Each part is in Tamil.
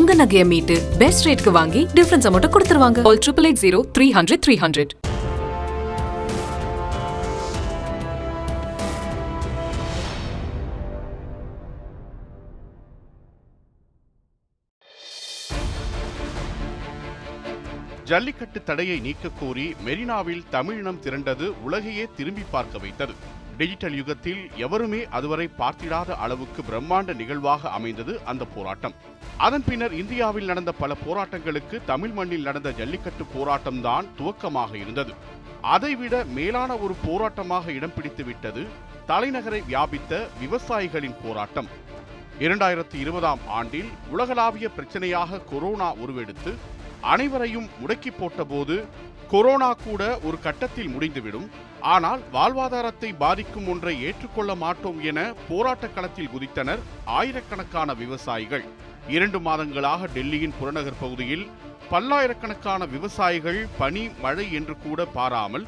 உங்க நகையை மீட்டு பெஸ்ட் ரேட்க்கு வாங்கி டிஃபரன்ஸ் அமௌண்ட் கொடுத்துருவாங்க. Call 8880 300 300. ஜல்லிக்கட்டு தடையை நீக்க கோரி மெரினாவில் தமிழினம் திரண்டது உலகையே திரும்பி பார்க்க வைத்தது. டிஜிட்டல் யுகத்தில் எவருமே அதுவரை பார்த்திடாத அளவுக்கு பிரம்மாண்ட நிகழ்வாக அமைந்தது அந்த போராட்டம். அதன் பின்னர் இந்தியாவில் நடந்த பல போராட்டங்களுக்கு தமிழ் மண்ணில் நடந்த ஜல்லிக்கட்டு போராட்டம்தான் துவக்கமாக இருந்தது. அதைவிட மேலான ஒரு போராட்டமாக இடம் பிடித்து விட்டது தலைநகரை வியாபித்த விவசாயிகளின் போராட்டம். 2020ஆம் ஆண்டில் உலகளாவிய பிரச்சனையாக கொரோனா உருவெடுத்து அனைவரையும் முடக்கி போட்ட போது கொரோனா கூட ஒரு கட்டத்தில் முடிந்துவிடும், ஆனால் வாழ்வாதாரத்தை பாதிக்கும் ஒன்றை ஏற்றுக்கொள்ள மாட்டோம் என போராட்ட களத்தில் குதித்தனர் ஆயிரக்கணக்கான விவசாயிகள். 2 மாதங்களாக டெல்லியின் புறநகர் பகுதியில் பல்லாயிரக்கணக்கான விவசாயிகள் பனி மழை என்று கூட பாராமல்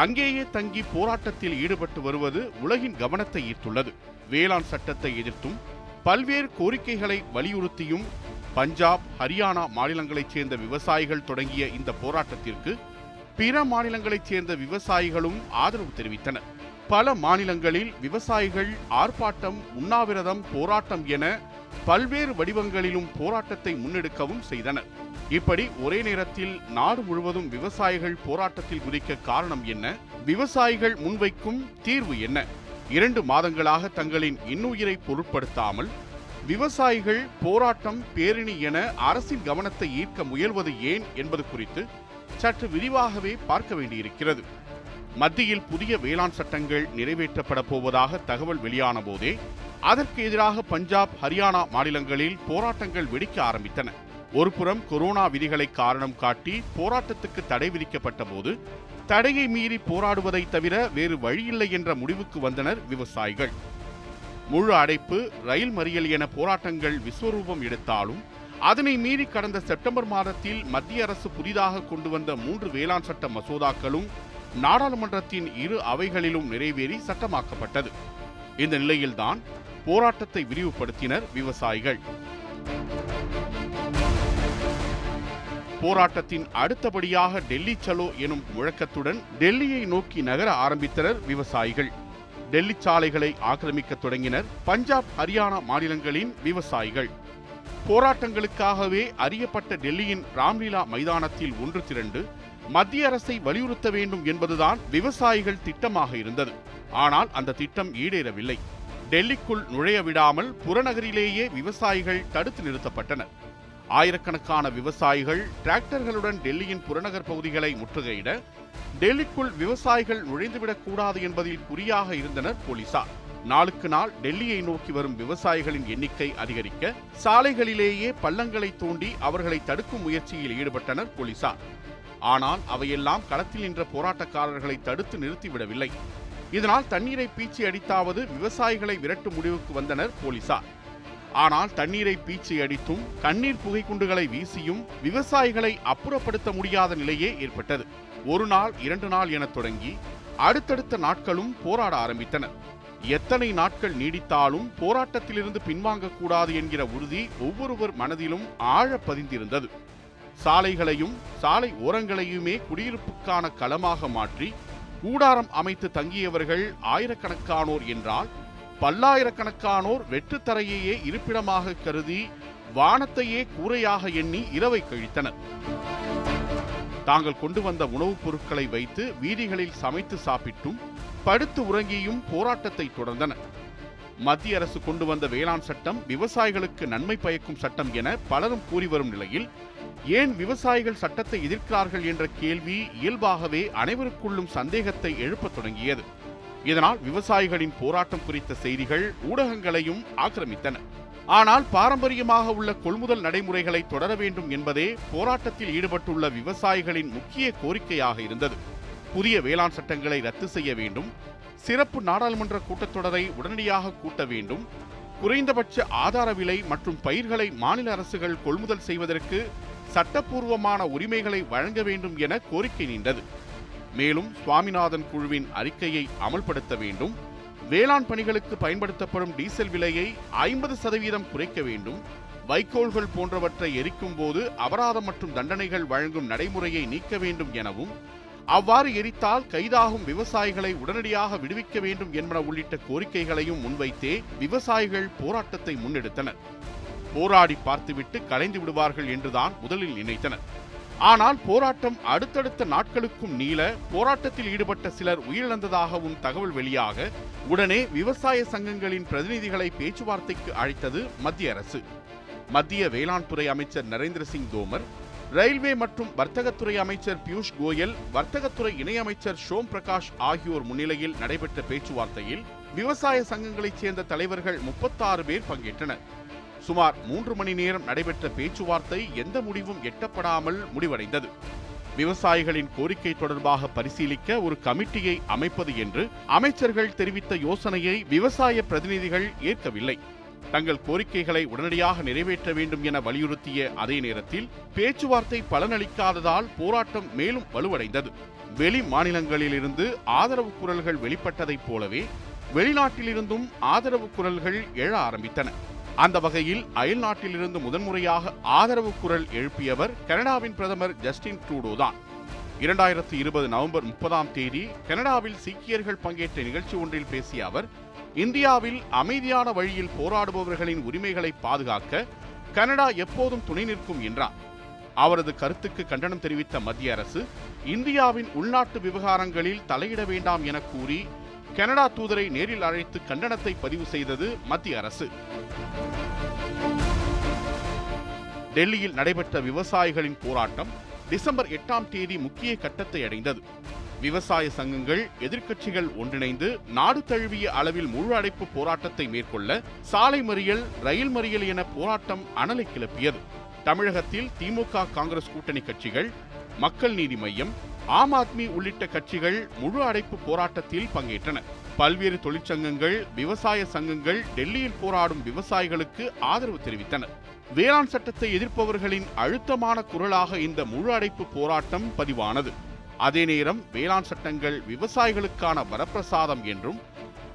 அங்கேயே தங்கி போராட்டத்தில் ஈடுபட்டு வருவது உலகின் கவனத்தை ஈர்த்துள்ளது. வேளாண் சட்டத்தை எதிர்த்தும் பல்வேறு கோரிக்கைகளை வலியுறுத்தியும் பஞ்சாப், ஹரியானா மாநிலங்களைச் சேர்ந்த விவசாயிகள் தொடங்கிய இந்த போராட்டத்திற்கு பிற மாநிலங்களைச் சேர்ந்த விவசாயிகளும் ஆதரவு தெரிவித்தனர். பல மாநிலங்களில் விவசாயிகள் ஆர்ப்பாட்டம், உண்ணாவிரதம், போராட்டம் என பல்வேறு வடிவங்களிலும் போராட்டத்தை முன்னெடுக்கவும் செய்தனர். இப்படி ஒரே நேரத்தில் நாடு முழுவதும் விவசாயிகள் போராட்டத்தில் குதிக்க காரணம் என்ன? விவசாயிகள் முன்வைக்கும் தீர்வு என்ன? 2 மாதங்களாக தங்களின் இன்னுயிரை பொருட்படுத்தாமல் விவசாயிகள் போராட்டம், பேரணி என அரசின் கவனத்தை ஈர்க்க முயல்வது ஏன் என்பது குறித்து சற்று விரிவாகவே பார்க்க வேண்டியிருக்கிறது. மத்தியில் புதிய வேளாண் சட்டங்கள் நிறைவேற்றப்பட போவதாக தகவல் வெளியான போதே அதற்கு எதிராக பஞ்சாப், ஹரியானா மாநிலங்களில் போராட்டங்கள் வெடிக்க ஆரம்பித்தன. ஒருபுறம் கொரோனா விதிகளை காரணம் காட்டி போராட்டத்துக்கு தடை விதிக்கப்பட்ட போது தடையை மீறி போராடுவதை தவிர வேறு வழியில்லை என்ற முடிவுக்கு வந்தனர் விவசாயிகள். முழு அடைப்பு, ரயில் மறியல் என போராட்டங்கள் விஸ்வரூபம் எடுத்தாலும் அதனை மீறி கடந்த செப்டம்பர் மாதத்தில் மத்திய அரசு புதிதாக கொண்டு வந்த 3 வேளாண் சட்ட மசோதாக்களும் நாடாளுமன்றத்தின் 2 அவைகளிலும் நிறைவேறி சட்டமாக்கப்பட்டது. இந்த நிலையில்தான் போராட்டத்தை விரிவுபடுத்தினர் விவசாயிகள். போராட்டத்தின் அடுத்தபடியாக டெல்லி சலோ எனும் முழக்கத்துடன் டெல்லியை நோக்கி நகர ஆரம்பித்தனர் விவசாயிகள். டெல்லி சாலைகளை ஆக்கிரமிக்க தொடங்கினர் பஞ்சாப், ஹரியானா மாநிலங்களின் விவசாயிகள். போராட்டங்களுக்காகவே அறியப்பட்ட டெல்லியின் ராம்லீலா மைதானத்தில் ஒன்று திரண்டு மத்திய அரசை வலியுறுத்த வேண்டும் என்பதுதான் விவசாயிகள் திட்டமாக இருந்தது. ஆனால் அந்த திட்டம் ஈடேறவில்லை. டெல்லிக்குள் நுழைய விடாமல் புறநகரிலேயே விவசாயிகள் தடுத்து நிறுத்தப்பட்டனர். ஆயிரக்கணக்கான விவசாயிகள் டிராக்டர்களுடன் டெல்லியின் புறநகர் பகுதிகளை முற்றுகையிட டெல்லிக்குள் விவசாயிகள் நுழைந்துவிடக் கூடாது என்பதில் குறியாக இருந்தனர் போலீசார். நாளுக்கு நாள் டெல்லியை நோக்கி வரும் விவசாயிகளின் எண்ணிக்கை அதிகரிக்க சாலைகளிலேயே பள்ளங்களை தோண்டி அவர்களை தடுக்கும் முயற்சியில் ஈடுபட்டனர் போலீசார். ஆனால் அவையெல்லாம் களத்தில் நின்ற போராட்டக்காரர்களை தடுத்து நிறுத்திவிடவில்லை. இதனால் தண்ணீரை பீச்சி அடித்தாவது விவசாயிகளை விரட்டும் முடிவுக்கு வந்தனர் போலீசார். ஆனால் தண்ணீரை பீச்சி அடித்தும் கண்ணீர் புகை குண்டுகளை வீசியும் விவசாயிகளை அப்புறப்படுத்த முடியாத நிலையே ஏற்பட்டது. 1 நாள் 2 நாள் என தொடங்கி அடுத்தடுத்த நாட்களும் போராட ஆரம்பித்தனர். எத்தனை நாட்கள் நீடித்தாலும் போராட்டத்திலிருந்து பின்வாங்கக்கூடாது என்கிற உறுதி ஒவ்வொருவர் மனதிலும் ஆழ பதிந்திருந்தது. சாலைகளையும் சாலை ஓரங்களையுமே குடியிருப்புக்கான களமாக மாற்றி கூடாரம் அமைத்து தங்கியவர்கள் ஆயிரக்கணக்கானோர் என்றால் பல்லாயிரக்கணக்கானோர் வெற்றுத்தரையையே இருப்பிடமாக கருதி வானத்தையே கூரையாக எண்ணி இரவை கழித்தனர். தாங்கள் கொண்டு வந்த உணவுப் பொருட்களை வைத்து வீதிகளில் சமைத்து சாப்பிட்டும் படுத்து உறங்கியும் போராட்டத்தை தொடர்ந்தனர். மத்திய அரசு கொண்டு வந்த வேளாண் சட்டம் விவசாயிகளுக்கு நன்மை பயக்கும் சட்டம் என பலரும் கூறி வரும் நிலையில் ஏன் விவசாயிகள் சட்டத்தை எதிர்க்கிறார்கள் என்ற கேள்வி இயல்பாகவே அனைவருக்குள்ளும் சந்தேகத்தை எழுப்பத் தொடங்கியது. இதனால் விவசாயிகளின் போராட்டம் குறித்த செய்திகள் ஊடகங்களையும் ஆக்கிரமித்தன. ஆனால் பாரம்பரியமாக உள்ள கொள்முதல் நடைமுறைகளை தொடர வேண்டும் என்பதே போராட்டத்தில் ஈடுபட்டுள்ள விவசாயிகளின் முக்கிய கோரிக்கையாக இருந்தது. புதிய வேளாண் சட்டங்களை ரத்து செய்ய வேண்டும், சிறப்பு நாடாளுமன்ற கூட்டத்தொடரை உடனடியாக கூட்ட வேண்டும், குறைந்தபட்ச ஆதார விலை மற்றும் பயிர்களை மாநில அரசுகள் கொள்முதல் செய்வதற்கு சட்டப்பூர்வமான உரிமைகளை வழங்க வேண்டும் என கோரிக்கை நீண்டது. மேலும் சுவாமிநாதன் குழுவின் அறிக்கையை அமல்படுத்த வேண்டும், வேளாண் பணிகளுக்கு பயன்படுத்தப்படும் டீசல் விலையை 50% குறைக்க வேண்டும், வைக்கோல்கள் போன்றவற்றை எரிக்கும் போது அபராதம் மற்றும் தண்டனைகள் வழங்கும் நடைமுறையை நீக்க வேண்டும் எனவும், அவ்வாறு எரித்தால் கைதாகும் விவசாயிகளை உடனடியாக விடுவிக்க வேண்டும் என்பன உள்ளிட்ட கோரிக்கைகளையும் முன்வைத்தே விவசாயிகள் போராட்டத்தை முன்னெடுத்தனர். போராடி பார்த்துவிட்டு கலைந்து விடுவார்கள் என்றுதான் முதலில் நினைத்தனர். ஆனால் போராட்டம் அடுத்தடுத்த நாட்களுக்கும் நீள, போராட்டத்தில் ஈடுபட்ட சிலர் உயிரிழந்ததாகவும் தகவல் வெளியாக, உடனே விவசாய சங்கங்களின் பிரதிநிதிகளை பேச்சுவார்த்தைக்கு அழைத்தது மத்திய அரசு. மத்திய வேளாண் துறை அமைச்சர் நரேந்திர சிங் தோமர், ரயில்வே மற்றும் வர்த்தகத்துறை அமைச்சர் பியூஷ் கோயல், வர்த்தகத்துறை இணையமைச்சர் ஷோம் பிரகாஷ் ஆகியோர் முன்னிலையில் நடைபெற்ற பேச்சுவார்த்தையில் விவசாய சங்கங்களைச் சேர்ந்த தலைவர்கள் 36 பேர் பங்கேற்றனர். சுமார் 3 மணி நேரம் நடைபெற்ற பேச்சுவார்த்தை எந்த முடிவும் எட்டப்படாமல் முடிவடைந்தது. விவசாயிகளின் கோரிக்கை தொடர்பாக பரிசீலிக்க ஒரு கமிட்டியை அமைப்பது என்று அமைச்சர்கள் தெரிவித்த யோசனையை விவசாய பிரதிநிதிகள் ஏற்கவில்லை. தங்கள் கோரிக்கைகளை உடனடியாக நிறைவேற்ற வேண்டும் என வலியுறுத்திய அதே நேரத்தில் பேச்சுவார்த்தை பலனளிக்காததால் போராட்டம் மேலும் வலுவடைந்தது. வெளி மாநிலங்களிலிருந்து ஆதரவு குரல்கள் வெளிப்பட்டதைப் போலவே வெளிநாட்டிலிருந்தும் ஆதரவு குரல்கள் எழ ஆரம்பித்தன. அந்த வகையில் அயல் நாட்டிலிருந்து முதன்முறையாக ஆதரவு குரல் எழுப்பியவர் கனடாவின் பிரதமர் ஜஸ்டின் ட்ரூடோ தான். 2020 நவம்பர் 30 கனடாவில் சீக்கியர்கள் பங்கேற்ற நிகழ்ச்சி ஒன்றில் பேசிய அவர், இந்தியாவில் அமைதியான வழியில் போராடுபவர்களின் உரிமைகளை பாதுகாக்க கனடா எப்போதும் துணை நிற்கும் என்றார். அவரது கருத்துக்கு கண்டனம் தெரிவித்த மத்திய அரசு, இந்தியாவின் உள்நாட்டு விவகாரங்களில் தலையிட வேண்டாம் என கூறி கனடா தூதரை நேரில் அழைத்து கண்டனத்தை பதிவு செய்தது மத்திய அரசு. டெல்லியில் நடைபெற்ற விவசாயிகளின் போராட்டம் டிசம்பர் 8 முக்கிய கட்டத்தை அடைந்தது. விவசாய சங்கங்கள், எதிர்க்கட்சிகள் ஒன்றிணைந்து நாடு தழுவிய அளவில் முழு அடைப்பு போராட்டத்தை மேற்கொள்ள சாலை மறியல், ரயில் மறியல் என போராட்டம் அனலை கிளப்பியது. தமிழகத்தில் திமுக, காங்கிரஸ் கூட்டணி கட்சிகள், மக்கள் நீதி மய்யம், ஆம் ஆத்மி உள்ளிட்ட கட்சிகள் முழு அடைப்பு போராட்டத்தில் பங்கேற்றன. பல்வேறு தொழிற்சங்கங்கள், விவசாய சங்கங்கள் டெல்லியில் போராடும் விவசாயிகளுக்கு ஆதரவு தெரிவித்தனர். வேளாண் சட்டத்தை எதிர்ப்பவர்களின் அழுத்தமான குரலாக இந்த முழு அடைப்பு போராட்டம் பதிவானது. அதே நேரம் வேளாண் சட்டங்கள் விவசாயிகளுக்கான வரப்பிரசாதம் என்றும்,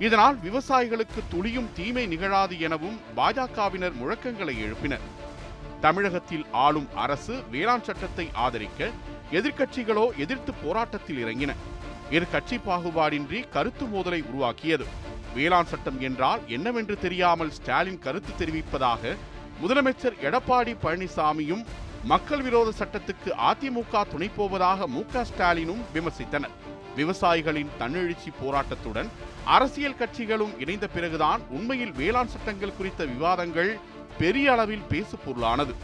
இதனால் விவசாயிகளுக்கு துளியும் தீமை நிகழாது எனவும் பாஜகவினர் முழக்கங்களை எழுப்பினர். தமிழகத்தில் ஆளும் அரசு வேளாண் சட்டத்தை ஆதரிக்க எதிர்க்கட்சிகளோ எதிர்த்து போராட்டத்தில் இறங்கின. இரு கட்சி பாகுபாடின்றி கருத்து மோதலை உருவாக்கியது. வேளாண் சட்டம் என்றால் என்னவென்று தெரியாமல் ஸ்டாலின் கருத்து தெரிவிப்பதாக முதலமைச்சர் எடப்பாடி பழனிசாமியும், மக்கள் விரோத சட்டத்துக்கு அதிமுக துணை போவதாக மு.க. ஸ்டாலினும் விமர்சித்தனர். விவசாயிகளின் தன்னெழுச்சி போராட்டத்துடன் அரசியல் கட்சிகளும் இணைந்த பிறகுதான் உண்மையில் வேளாண் சட்டங்கள் குறித்த விவாதங்கள் பெரிய அளவில் பேசு பொருளானது.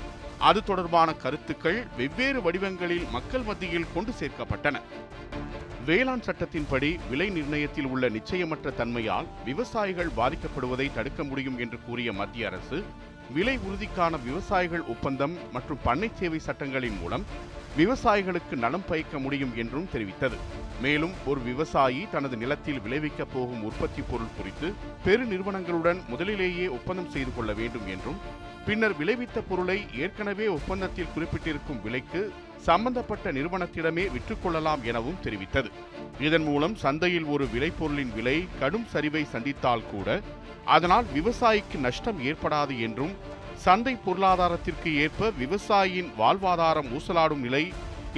அது தொடர்பான கருத்துக்கள் வெவ்வேறு வடிவங்களில் மக்கள் மத்தியில் கொண்டு சேர்க்கப்பட்டன. வேளாண் சட்டத்தின்படி விலை நிர்ணயத்தில் உள்ள நிச்சயமற்ற தன்மையால் விவசாயிகள் பாதிக்கப்படுவதை தடுக்க முடியும் என்று கூறிய மத்திய அரசு, விலை உறுதிக்கான விவசாயிகள் ஒப்பந்தம் மற்றும் பண்ணை சேவை சட்டங்களின் மூலம் விவசாயிகளுக்கு நலம் பயக்க முடியும் என்றும் தெரிவித்தது. மேலும் ஒரு விவசாயி தனது நிலத்தில் விளைவிக்கப் போகும் உற்பத்தி பொருள் குறித்து பெரு நிறுவனங்களுடன் முதலிலேயே ஒப்பந்தம் செய்து கொள்ள வேண்டும் என்றும், பின்னர் விளைவித்த பொருளை ஏற்கனவே ஒப்பந்தத்தில் குறிப்பிட்டிருக்கும் விலைக்கு சம்பந்தப்பட்ட நிறுவனத்திடமே விற்றுக்கொள்ளலாம் எனவும் தெரிவித்தது. இதன் மூலம் சந்தையில் ஒரு விளைபொருளின் விலை கடும் சரிவை சந்தித்தால் கூட அதனால் விவசாயிக்கு நஷ்டம் ஏற்படாது என்றும், சந்தை பொருளாதாரத்திற்கு ஏற்ப விவசாயியின் வாழ்வாதாரம் ஊசலாடும் நிலை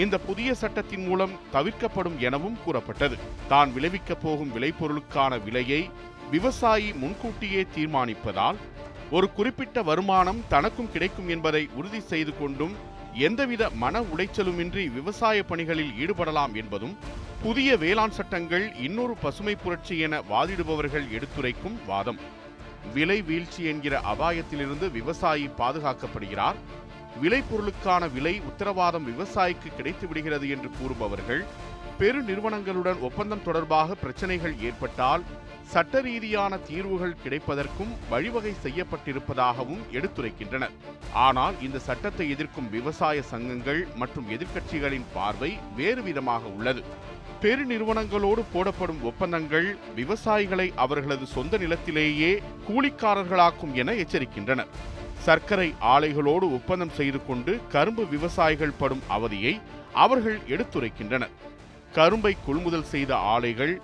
இந்த புதிய சட்டத்தின் மூலம் தவிர்க்கப்படும் எனவும் கூறப்பட்டது. தான் விளைவிக்கப் போகும் விளைபொருளுக்கான விலையை விவசாயி முன்கூட்டியே தீர்மானிப்பதால் ஒரு குறிப்பிட்ட வருமானம் தனக்கும் கிடைக்கும் என்பதை உறுதி செய்து கொண்டும் எந்தவித மன உளைச்சலுமின்றி விவசாய பணிகளில் ஈடுபடலாம் என்பதும் புதிய வேளாண் சட்டங்கள் இன்னொரு பசுமை புரட்சி என வாதிடுபவர்கள் எடுத்துரைக்கும் வாதம். விலை வீழ்ச்சி என்கிற அபாயத்திலிருந்து விவசாயி பாதுகாக்கப்படுகிறார், விளைபொருளுக்கான விலை உத்தரவாதம் விவசாயிக்கு கிடைத்து விடுகிறது என்று கூறுபவர்கள் பெரு நிறுவனங்களுடன் ஒப்பந்தம் தொடர்பாக பிரச்சனைகள் ஏற்பட்டால் சட்ட ரீதியான தீர்வுகள் கிடைப்பதற்கும் வழிவகை செய்யப்பட்டிருப்பதாகவும் எடுத்துரைக்கின்றனர். ஆனால் இந்த சட்டத்தை எதிர்க்கும் விவசாய சங்கங்கள் மற்றும் எதிர்க்கட்சிகளின் பார்வை வேறு விதமாக உள்ளது. பெரு நிறுவனங்களோடு போடப்படும் ஒப்பந்தங்கள் விவசாயிகளை அவர்களது சொந்த நிலத்திலேயே கூலிக்காரர்களாக்கும் என எச்சரிக்கின்றனர். சர்க்கரை ஆலைகளோடு ஒப்பந்தம் செய்து கொண்டு கரும்பு விவசாயிகள் படும் அவதியை அவர்கள் எடுத்துரைக்கின்றனர். கரும்பை கொள்முதல் செய்த ஆலைகள்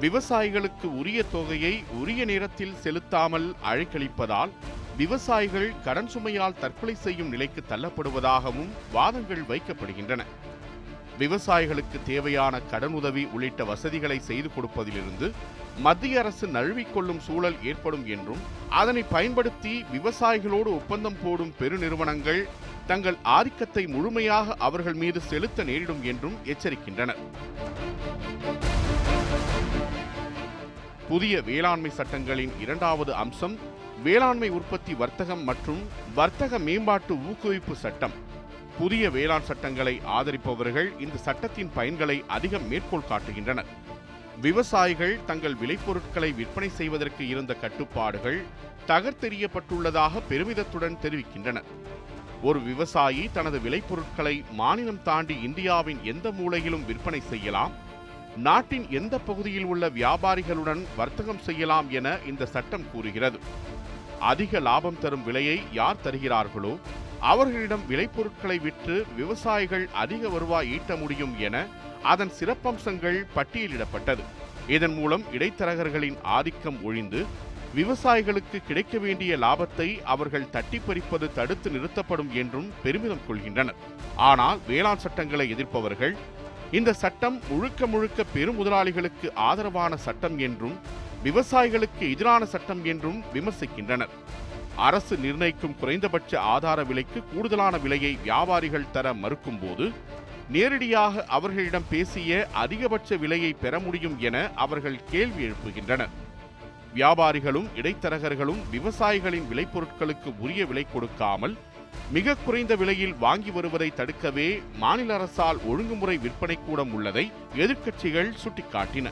விவசாயிகளுக்கு உரிய தொகையை உரிய நேரத்தில் செலுத்தாமல் அழைக்கழிப்பதால் விவசாயிகள் கடன் சுமையால் தற்கொலை செய்யும் நிலைக்கு தள்ளப்படுவதாகவும் வாதங்கள் வைக்கப்படுகின்றன. விவசாயிகளுக்கு தேவையான கடனுதவி உள்ளிட்ட வசதிகளை செய்து கொடுப்பதிலிருந்து மத்திய அரசு நழுவிக்கொள்ளும் சூழல் ஏற்படும் என்றும், அதனை பயன்படுத்தி விவசாயிகளோடு ஒப்பந்தம் போடும் பெருநிறுவனங்கள் தங்கள் ஆதிக்கத்தை முழுமையாக அவர்கள் மீது செலுத்த நேரிடும் என்றும் எச்சரிக்கின்றனர். புதிய வேளாண்மை சட்டங்களின் இரண்டாவது அம்சம் வேளாண்மை உற்பத்தி வர்த்தகம் மற்றும் வர்த்தக மேம்பாட்டு ஊக்குவிப்பு சட்டம். புதிய வேளாண் சட்டங்களை ஆதரிப்பவர்கள் இந்த சட்டத்தின் பயன்களை அதிகம் மேற்கோள் காட்டுகின்றனர். விவசாயிகள் தங்கள் விளைபொருட்களை விற்பனை செய்வதற்கு இருந்த கட்டுப்பாடுகள் தகர்த்தெறியப்பட்டுள்ளதாக பெருமிதத்துடன் தெரிவிக்கின்றனர். ஒரு விவசாயி தனது விளைபொருட்களை மாநிலம் தாண்டி இந்தியாவின் எந்த மூலையிலும் விற்பனை செய்யலாம், நாட்டின் எந்த பகுதியில் உள்ள வியாபாரிகளுடன் வர்த்தகம் செய்யலாம் என இந்த சட்டம் கூறுகிறது. அதிக லாபம் தரும் விலையை யார் தருகிறார்களோ அவர்களிடம் விளைபொருட்களை விற்று விவசாயிகள் அதிக வருவாய் ஈட்ட முடியும் என அதன் சிறப்பம்சங்கள் பட்டியலிடப்பட்டது. இதன் மூலம் இடைத்தரகர்களின் ஆதிக்கம் ஒழிந்து விவசாயிகளுக்கு கிடைக்க வேண்டிய லாபத்தை அவர்கள் தட்டி பறிப்பது தடுத்து நிறுத்தப்படும் என்றும் பெருமிதம் கொள்கின்றனர். ஆனால் வேளாண் சட்டங்களை எதிர்ப்பவர்கள் இந்த சட்டம் முழுக்க முழுக்க பெருமுதலாளிகளுக்கு ஆதரவான சட்டம் என்றும் விவசாயிகளுக்கு எதிரான சட்டம் என்றும் விமர்சிக்கின்றனர். அரசு நிர்ணயிக்கும் குறைந்தபட்ச ஆதார விலைக்கு கூடுதலான விலையை வியாபாரிகள் தர மறுக்கும் போது நேரடியாக அவர்களிடம் பேசிய அதிகபட்ச விலையை பெற முடியும் என அவர்கள் கேள்வி எழுப்புகின்றனர். வியாபாரிகளும் இடைத்தரகர்களும் விவசாயிகளின் விளைபொருட்களுக்கு உரிய விலை கொடுக்காமல் மிக குறைந்த விலையில் வாங்கி வருவதை தடுக்கவே மாநில அரசால் ஒழுங்குமுறை விற்பனை கூடம் உள்ளதை எதிர்க்கட்சிகள் சுட்டிக்காட்டின.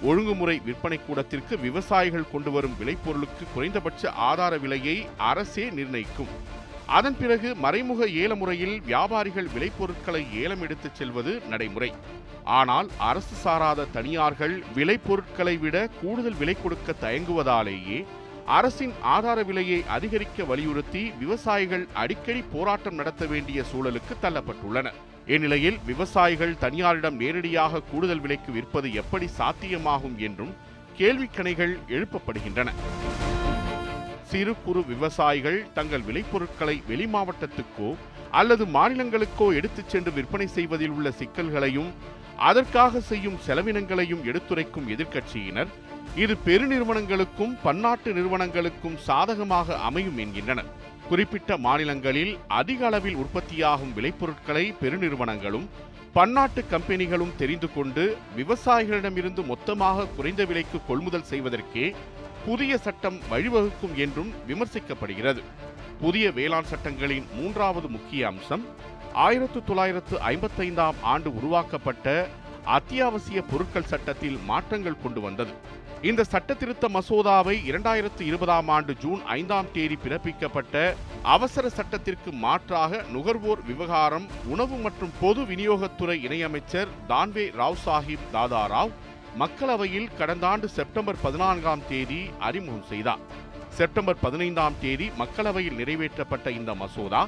ஒழுங்குமுறை விற்பனை கூடத்திற்கு விவசாயிகள் கொண்டு வரும் விளைபொருளுக்கு குறைந்தபட்ச ஆதார விலையை அரசே நிர்ணயிக்கும். அதன் பிறகு மறைமுக ஏல முறையில் வியாபாரிகள் விளைபொருட்களை ஏலம் எடுத்துச் செல்வது நடைமுறை. ஆனால் அரசு சாராத தனியார்கள் விளைபொருட்களை விட கூடுதல் விலை கொடுக்க தயங்குவதாலேயே அரசின் ஆதார விலையை அதிகரிக்க வலியுறுத்தி விவசாயிகள் அடிக்கடி போராட்டம் நடத்த வேண்டிய சூழலுக்கு தள்ளப்பட்டுள்ளனர். இந்நிலையில் விவசாயிகள் தனியாரிடம் நேரடியாக கூடுதல் விலைக்கு விற்பது எப்படி சாத்தியமாகும் என்றும் கேள்விக்கணைகள் எழுப்பப்படுகின்றன. சிறு குறு விவசாயிகள் தங்கள் விளைபொருட்களை வெளி மாவட்டத்துக்கோ அல்லது மாநிலங்களுக்கோ எடுத்துச் சென்று விற்பனை செய்வதில் உள்ள சிக்கல்களையும் அதற்காக செய்யும் செலவினங்களையும் எடுத்துரைக்கும் எதிர்க்கட்சியினர் இது பெருநிறுவனங்களுக்கும் பன்னாட்டு நிறுவனங்களுக்கும் சாதகமாக அமையும் என்கின்றனர். குறிப்பிட்ட மாநிலங்களில் அதிக அளவில் உற்பத்தியாகும் விளைபொருட்களை பெருநிறுவனங்களும் பன்னாட்டு கம்பெனிகளும் தெரிந்து கொண்டு விவசாயிகளிடமிருந்து மொத்தமாக குறைந்த விலைக்கு கொள்முதல் செய்வதற்கே புதிய சட்டம் வழிவகுக்கும் என்றும் விமர்சிக்கப்படுகிறது. புதிய வேளாண் சட்டங்களின் மூன்றாவது முக்கிய அம்சம் 1955ஆம் ஆண்டு உருவாக்கப்பட்ட அத்தியாவசிய பொருட்கள் சட்டத்தில் மாற்றங்கள் கொண்டு வந்தது. இந்த சட்ட திருத்த மசோதாவை 2020ஆம் ஆண்டு ஜூன் 5ஆம் தேதி பிறப்பிக்கப்பட்ட அவசர சட்டத்திற்கு மாற்றாக நுகர்வோர் விவகாரம், உணவு மற்றும் பொது விநியோகத்துறை இணையமைச்சர் தான்வே ராவ் சாஹிப் தாதாராவ் மக்களவையில் கடந்த ஆண்டு செப்டம்பர் 14ஆம் தேதி அறிமுகம் செய்தார். செப்டம்பர் 15ஆம் தேதி மக்களவையில் நிறைவேற்றப்பட்ட இந்த மசோதா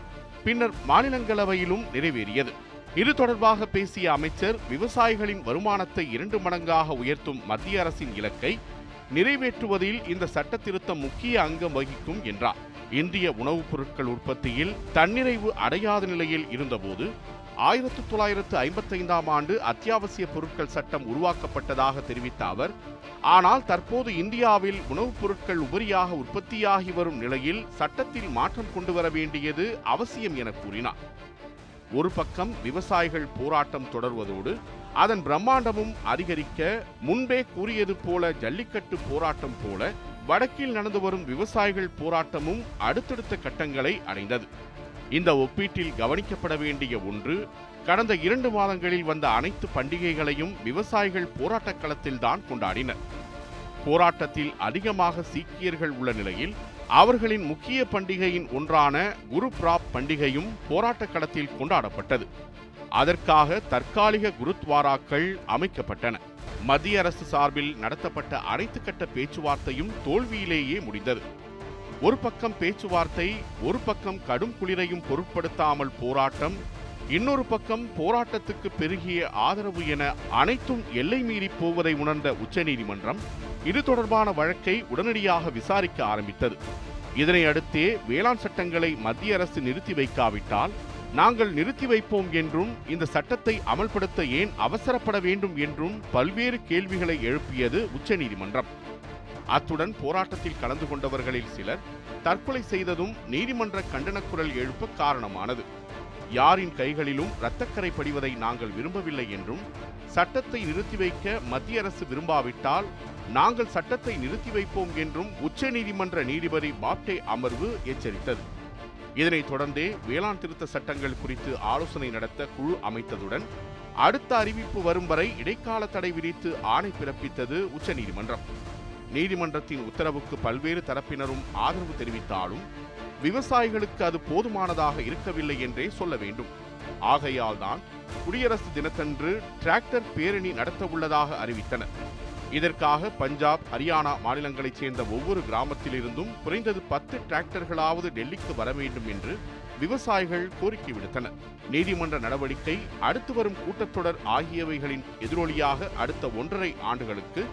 பின்னர் மாநிலங்களவையிலும் நிறைவேறியது. இது தொடர்பாக பேசிய அமைச்சர், விவசாயிகளின் வருமானத்தை 2 மடங்காக உயர்த்தும் மத்திய அரசின் இலக்கை நிறைவேற்றுவதில் இந்த சட்ட திருத்தம் முக்கிய அங்கம் வகிக்கும் என்றார். இந்திய உணவுப் பொருட்கள் உற்பத்தியில் தன்னிறைவு அடையாத நிலையில் இருந்தபோது 1955ஆம் ஆண்டு அத்தியாவசிய பொருட்கள் சட்டம் உருவாக்கப்பட்டதாக தெரிவித்த அவர், ஆனால் தற்போது இந்தியாவில் உணவுப் பொருட்கள் உபரியாக உற்பத்தியாகி வரும் நிலையில் சட்டத்தில் மாற்றம் கொண்டு வர வேண்டியது அவசியம் என கூறினார். ஒரு பக்கம் விவசாயிகள் போராட்டம் தொடர்வதோடு அதன் பிரம்மாண்டமும் அதிகரிக்க, முன்பே கூறியது போல ஜல்லிக்கட்டு போராட்டம் போல வடக்கில் நடந்து வரும் விவசாயிகள் போராட்டமும் அடுத்தடுத்த கட்டங்களை அடைந்தது. இந்த ஒப்பீட்டில் கவனிக்கப்பட வேண்டிய ஒன்று, கடந்த 2 மாதங்களில் வந்த அனைத்து பண்டிகைகளையும் விவசாயிகள் போராட்ட களத்தில் தான் கொண்டாடினர். போராட்டத்தில் அதிகமாக சீக்கியர்கள் உள்ள நிலையில் அவர்களின் முக்கிய பண்டிகையின் ஒன்றான குரு பிராப் பண்டிகையும் போராட்ட களத்தில் கொண்டாடப்பட்டது. அதற்காக தற்காலிக குருத்வாராக்கள் அமைக்கப்பட்டன. மத்திய அரசு சார்பில் நடத்தப்பட்ட அனைத்து கட்ட பேச்சுவார்த்தையும் தோல்வியிலேயே முடிந்தது. ஒரு பக்கம் பேச்சுவார்த்தை, ஒரு பக்கம் கடும் குளிரையும் பொருட்படுத்தாமல் போராட்டம், இன்னொரு பக்கம் போராட்டத்துக்கு பெருகிய ஆதரவு என அனைத்தும் எல்லை மீறி போவதை உணர்ந்த உச்சநீதிமன்றம் இது தொடர்பான வழக்கை உடனடியாக விசாரிக்க ஆரம்பித்தது. இதனை அடுத்தே வேளாண் சட்டங்களை மத்திய அரசு நிறுத்தி வைக்காவிட்டால் நாங்கள் நிறுத்தி வைப்போம் என்றும் இந்த சட்டத்தை அமல்படுத்த ஏன் அவசரப்பட வேண்டும் என்றும் பல்வேறு கேள்விகளை எழுப்பியது உச்சநீதிமன்றம். அத்துடன் போராட்டத்தில் கலந்து கொண்டவர்களில் சிலர் தற்கொலை செய்ததும் நீதிமன்ற கண்டன குரல் எழுப்ப காரணமானது. யாரின் கைகளிலும் இரத்தக்கரை படிவதை நாங்கள் விரும்பவில்லை என்றும் சட்டத்தை நிறுத்தி வைக்க மத்திய அரசு விரும்பாவிட்டால் நாங்கள் சட்டத்தை நிறுத்தி வைப்போம் என்றும் உச்சநீதிமன்ற நீதிபதி பாப்டே அமர்வு எச்சரித்தது. இதனைத் தொடர்ந்தே வேளாண் திருத்த சட்டங்கள் குறித்து ஆலோசனை நடத்த குழு அமைத்ததுடன் அடுத்த அறிவிப்பு வரும் வரை இடைக்கால தடை விதித்து ஆணை பிறப்பித்தது உச்சநீதிமன்றம். நீதிமன்றத்தின் உத்தரவுக்கு பல்வேறு தரப்பினரும் ஆதரவு தெரிவித்தாலும் விவசாயிகளுக்கு அது போதுமானதாக இருக்கவில்லை என்றே சொல்ல வேண்டும். ஆகையால் தான் குடியரசு தினத்தன்று டிராக்டர் பேரணி நடத்த உள்ளதாக அறிவித்தனர். இதற்காக பஞ்சாப், ஹரியானா மாநிலங்களைச் சேர்ந்த ஒவ்வொரு கிராமத்திலிருந்தும் குறைந்தது 10 டிராக்டர்களாவது டெல்லிக்கு வர வேண்டும் என்று விவசாயிகள் கோரிக்கை விடுத்தனர். நீதிமன்ற நடவடிக்கை, அடுத்து வரும் கூட்டத்தொடர் ஆகியவைகளின் எதிரொலியாக அடுத்த 1.5 ஆண்டுகளுக்கு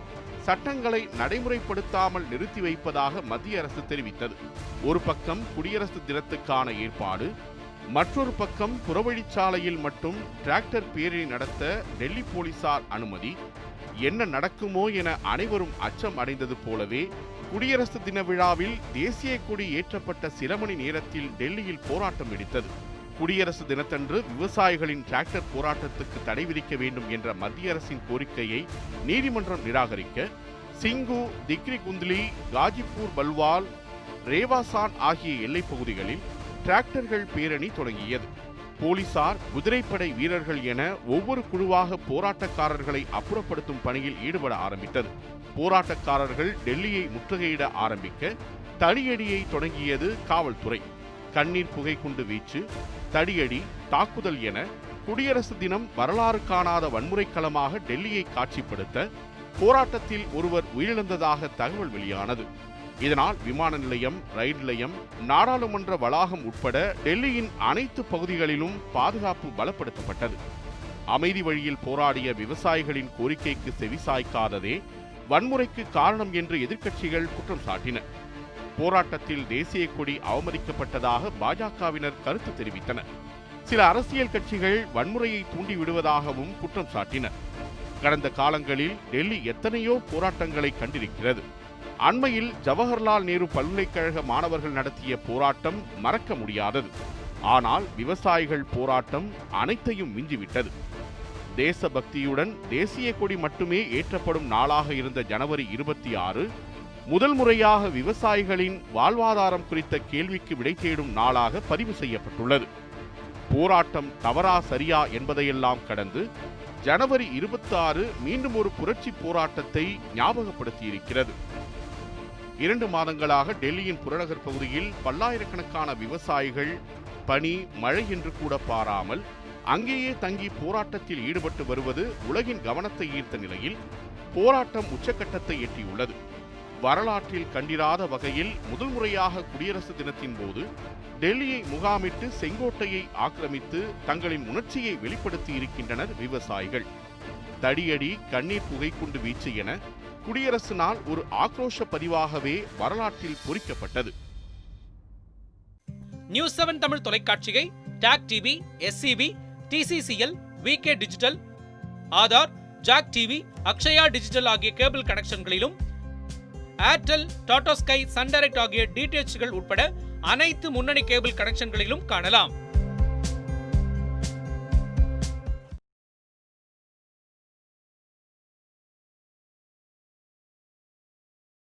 சட்டங்களை நடைமுறைப்படுத்தாமல் நிறுத்தி வைப்பதாக மத்திய அரசு தெரிவித்தது. ஒரு பக்கம் குடியரசு தினத்துக்கான ஏற்பாடு, மற்றொரு பக்கம் புறவழிச்சாலையில் மட்டும் டிராக்டர் பேரணி நடத்த டெல்லி போலீசார் அனுமதி. என்ன நடக்குமோ என அனைவரும் அச்சம் அடைந்தது போலவே குடியரசு தின விழாவில் தேசிய கொடி ஏற்றப்பட்ட சில மணி நேரத்தில் டெல்லியில் போராட்டம் வெடித்தது. குடியரசு தினத்தன்று விவசாயிகளின் டிராக்டர் போராட்டத்துக்கு தடை விதிக்க வேண்டும் என்ற மத்திய அரசின் கோரிக்கையை நீதிமன்றம் நிராகரிக்க சிங்கு, திக்ரி குந்த்லி, காஜிப்பூர் பல்வால், ரேவாசான் ஆகிய எல்லைப் பகுதிகளில் டிராக்டர்கள் பேரணி தொடங்கியது. போலீசார், குதிரைப்படை வீரர்கள் என ஒவ்வொரு குழுவாக போராட்டக்காரர்களை அப்புறப்படுத்தும் பணியில் ஈடுபட ஆரம்பித்தது. போராட்டக்காரர்கள் டெல்லியை முற்றுகையிட ஆரம்பிக்க தடியடியை தொடங்கியது காவல்துறை. கண்ணீர் புகை குண்டு வீச்சு, தடியடி, தாக்குதல் என குடியரசு தினம் வரலாறு காணாத வன்முறை களமாக டெல்லியை காட்சிப்படுத்த போராட்டத்தில் ஒருவர் உயிரிழந்ததாக தகவல் வெளியானது. இதனால் விமான நிலையம், ரயில் நிலையம், நாடாளுமன்ற வளாகம் உட்பட டெல்லியின் அனைத்து பகுதிகளிலும் பாதுகாப்பு பலப்படுத்தப்பட்டது. அமைதி வழியில் போராடிய விவசாயிகளின் கோரிக்கைக்கு செவிசாய்க்காததே வன்முறைக்கு காரணம் என்று எதிர்க்கட்சிகள் குற்றம் சாட்டின. போராட்டத்தில் தேசிய கொடி அவமதிக்கப்பட்டதாக பாஜகவினர் கருத்து தெரிவித்தனர். சில அரசியல் கட்சிகள் வன்முறையை தூண்டிவிடுவதாகவும் குற்றம் சாட்டினர். கடந்த காலங்களில் டெல்லி எத்தனையோ போராட்டங்களை கண்டிருக்கிறது. அண்மையில் ஜவஹர்லால் நேரு பல்கலைக்கழக மாணவர்கள் நடத்திய போராட்டம் மறக்க முடியாதது. ஆனால் விவசாயிகள் போராட்டம் அனைத்தையும் மிஞ்சிவிட்டது. தேசபக்தியுடன் தேசிய கொடி மட்டுமே ஏற்றப்படும் நாளாக இருந்த ஜனவரி 26 முதல் முறையாக விவசாயிகளின் வாழ்வாதாரம் குறித்த கேள்விக்கு விடை தேடும் நாளாக பதிவு செய்யப்பட்டுள்ளது. போராட்டம் தவறா சரியா என்பதையெல்லாம் கடந்து ஜனவரி 26 மீண்டும் ஒரு புரட்சி போராட்டத்தை ஞாபகப்படுத்தியிருக்கிறது. 2 மாதங்களாக டெல்லியின் புறநகர் பகுதியில் பல்லாயிரக்கணக்கான விவசாயிகள் பனி, மழை என்று கூட பாராமல் அங்கேயே தங்கி போராட்டத்தில் ஈடுபட்டு வருவது உலகின் கவனத்தை ஈர்த்த நிலையில் போராட்டம் உச்சக்கட்டத்தை எட்டியுள்ளது. வரலாற்றில் கண்டிராத வகையில் முதல் முறையாக குடியரசு தினத்தின் போது டெல்லியை முகாமிட்டு செங்கோட்டையை ஆக்கிரமித்து தங்களின் உணர்ச்சியை வெளிப்படுத்தி இருக்கின்றனர் விவசாயிகள். தடியடி, கண்ணீர் புகைக்குண்டு வீச்சு என குடியரசு நாள் ஒரு ஆக்ரோஷ பதிவாகவே வரலாற்றில் பொறிக்கப்பட்டது. நியூஸ் 7 தமிழ் தொலைக்காட்சியை டாக் TV, SCB, TCCL, VK digital, Aadhaar, Jack TV, Akshaya digital ஆகிய கேபிள் கனெக்ஷன்களிலும், Airtel, Tata sky, Sun Direct ஆகிய DTHகள் உட்பட அனைத்து முன்னணி கேபிள் கனெக்ஷன்களிலும் காணலாம்.